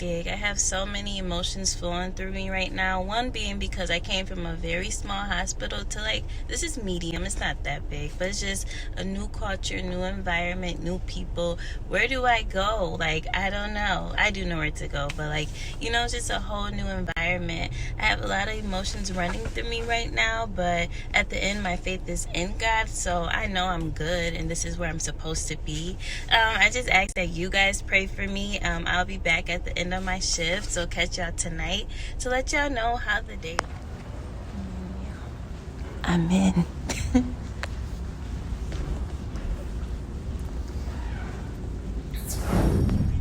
gig. I have so many emotions flowing through me right now. One being because I came from a very small hospital to like, this is medium, it's not that big, but it's just a new culture, new environment, new people. Where do I go? Like, I don't know. I do know where to go, but like, you know, it's just a whole new environment. I have a lot of emotions running through me right now, but at the end, my faith is in God, so I know I'm good and this is where I'm supposed to be. I just ask that you guys pray for me. I'll be back at the end of my shift, so catch y'all tonight to let y'all know how the day. I'm in.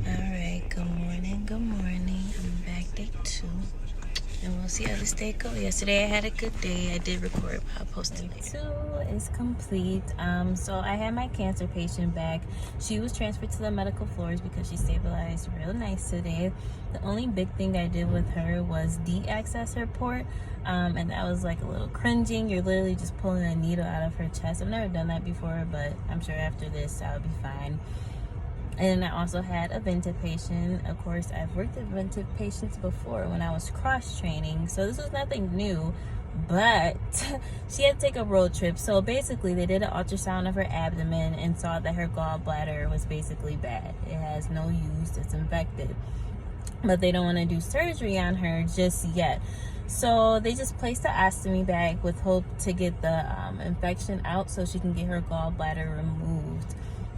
Alright, good morning. I'm back day 2. And we'll see how this day goes. Yesterday I had a good day. I did record, but I'll post it later. 2 is complete. So I had my cancer patient back. She was transferred to the medical floors because she stabilized real nice today. The only big thing I did with her was de-access her port. And that was like a little cringing. You're literally just pulling a needle out of her chest. I've never done that before, but I'm sure after this I'll be fine. And I also had a vented patient. Of course, I've worked with vented patients before when I was cross-training, so this was nothing new, but she had to take a road trip. So basically, they did an ultrasound of her abdomen and saw that her gallbladder was basically bad. It has no use, it's infected. But they don't want to do surgery on her just yet. So they just placed the ostomy bag with hope to get the infection out so she can get her gallbladder removed.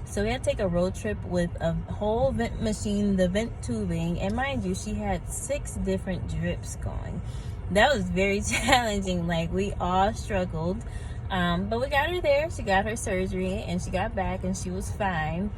So we had to take a road trip with a whole vent machine, the vent tubing, and mind you, she had 6 different drips going. That was very challenging. Like, we all struggled, but we got her there. She got her surgery, and she got back, and she was fine.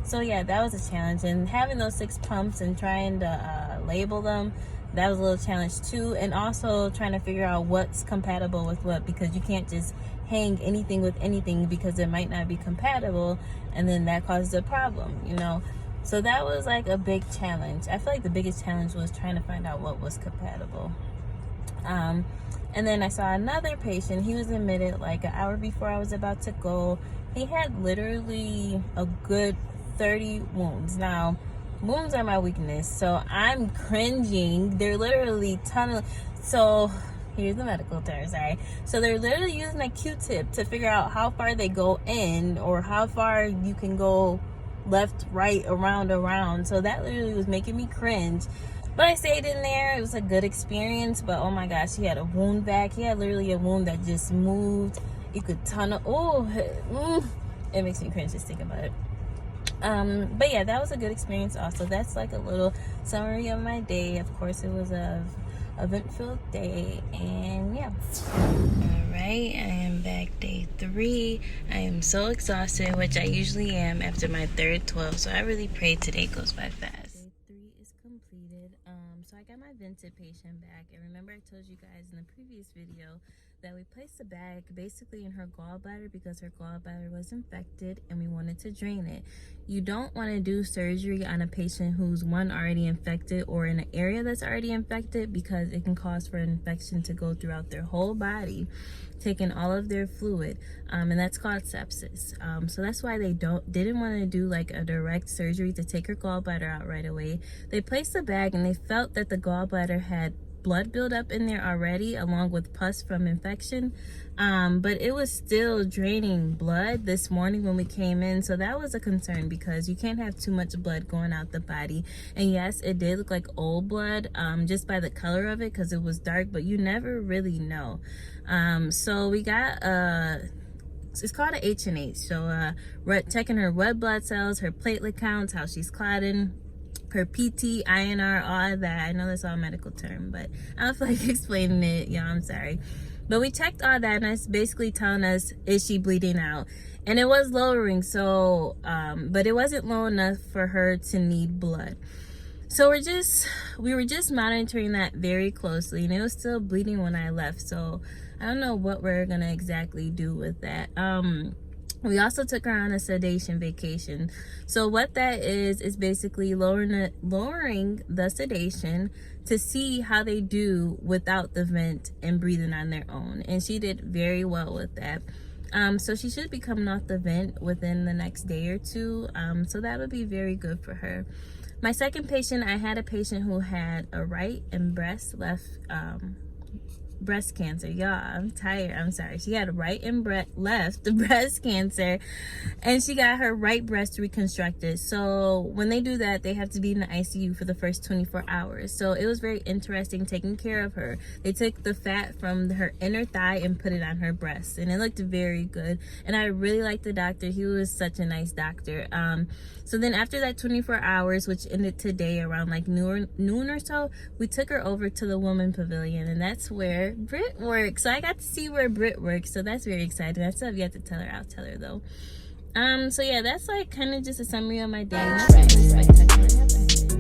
So yeah, that was a challenge, and having those 6 pumps and trying to label them, that was a little challenge too. And also trying to figure out what's compatible with what, because you can't just hang anything with anything because it might not be compatible, and then that causes a problem, you know. So that was like a big challenge. I feel like the biggest challenge was trying to find out what was compatible. And then I saw another patient. He was admitted like an hour before I was about to go. He had literally a good 30 wounds. Now, wounds are my weakness, so I'm cringing. They're literally tunneling. So here's the medical term, sorry. So they're literally using a Q-tip to figure out how far they go in or how far you can go left, right, around. So that literally was making me cringe. But I stayed in there. It was a good experience. But oh my gosh, he had a wound vac. He had literally a wound that just moved. You could tunnel. Oh, it makes me cringe just thinking about it. But yeah, that was a good experience also. That's like a little summary of my day. Of course, it was a event-filled day, and yeah. Alright, I am back day 3. I am so exhausted, which I usually am after my third 12, so I really pray today goes by fast. Day 3 is completed. So I got my vented patient back, and remember I told you guys in the previous video that we placed the bag basically in her gallbladder because her gallbladder was infected and we wanted to drain it. You don't want to do surgery on a patient who's already infected or in an area that's already infected, because it can cause for an infection to go throughout their whole body, taking all of their fluid, and that's called sepsis. So that's why they didn't want to do like a direct surgery to take her gallbladder out right away. They placed the bag and they felt that the gallbladder had blood buildup in there already, along with pus from infection, but it was still draining blood this morning when we came in. So that was a concern because you can't have too much blood going out the body. And yes, it did look like old blood, just by the color of it, because it was dark, but you never really know. So we got it's called a H&H. So checking her red blood cells, her platelet counts, how she's clotting, her PT, INR, all that. I know that's all a medical term, but I don't feel like explaining it. Yeah, I'm sorry. But we checked all that, and it's basically telling us, is she bleeding out? And it was lowering, so, but it wasn't low enough for her to need blood. So we were just monitoring that very closely, and it was still bleeding when I left. So I don't know what we're gonna exactly do with that. We also took her on a sedation vacation. So what that is basically lowering the sedation to see how they do without the vent and breathing on their own. And she did very well with that. So she should be coming off the vent within the next day or two. So that would be very good for her. My second patient, I had a patient who had a right and left breast cancer. Y'all, I'm tired. I'm sorry. She had a right and left breast cancer, and she got her right breast reconstructed. So when they do that, they have to be in the ICU for the first 24 hours. So it was very interesting taking care of her. They took the fat from her inner thigh and put it on her breast, and it looked very good. And I really liked the doctor. He was such a nice doctor. So then after that 24 hours, which ended today around like noon or so, we took her over to the woman pavilion, and that's where Britt works. So I got to see where Britt works, so that's very exciting. I still have yet to tell her. I'll tell her though. So yeah, that's like kind of just a summary of my day. Nothing spectacular happened.